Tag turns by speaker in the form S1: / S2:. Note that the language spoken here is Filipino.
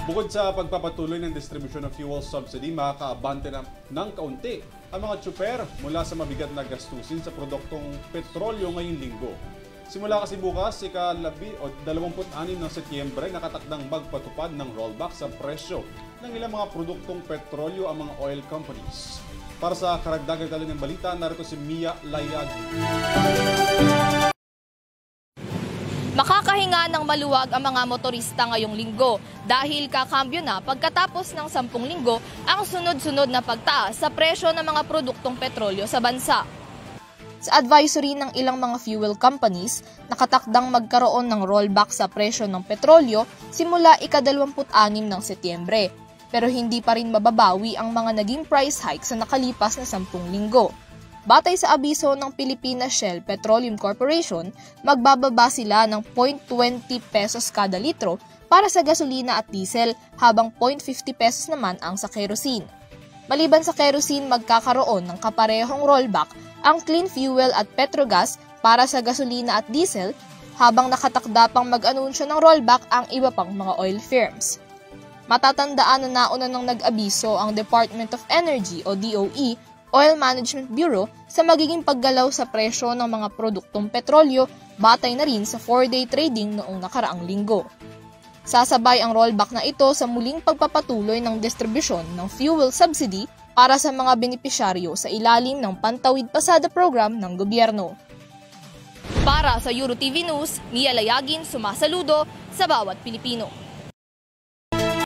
S1: Bukod sa pagpapatuloy ng distribusyon ng fuel subsidy, makakaabante ng kaunti ang mga tsuper mula sa mabigat na gastusin sa produktong petrolyo ngayong linggo. Simula kasi bukas, ika-26 ng Setyembre, nakatakdang magpatupad ng rollback sa presyo ng ilang mga produktong petrolyo ang mga oil companies. Para sa karagdagang tali ng balita, narito si Mia Layagi.
S2: Makakahinga ng maluwag ang mga motorista ngayong linggo dahil kakambyo na pagkatapos ng 10 linggo ang sunod-sunod na pagtaas sa presyo ng mga produktong petrolyo sa bansa. Sa advisory ng ilang mga fuel companies, nakatakdang magkaroon ng rollback sa presyo ng petrolyo simula ika-26 ng Setyembre, pero hindi pa rin mababawi ang mga naging price hike sa nakalipas na 10 linggo. Batay sa abiso ng Pilipinas Shell Petroleum Corporation, magbababa sila ng 0.20 pesos kada litro para sa gasolina at diesel habang 0.50 pesos naman ang sa kerosene. Maliban sa kerosene, magkakaroon ng kaparehong rollback ang clean fuel at petrogas para sa gasolina at diesel habang nakatakda pang mag-anunsyo ng rollback ang iba pang mga oil firms. Matatandaan na nauna nang nag-abiso ang Department of Energy o DOE Oil Management Bureau sa magiging paggalaw sa presyo ng mga produktong petrolyo batay na rin sa 4-day trading noong nakaraang linggo. Sasabay ang rollback na ito sa muling pagpapatuloy ng distribusyon ng fuel subsidy para sa mga benepisyaryo sa ilalim ng Pantawid Pasada program ng gobyerno. Para sa EuroTV News, Mia Layagin, sumasaludo sa bawat Pilipino.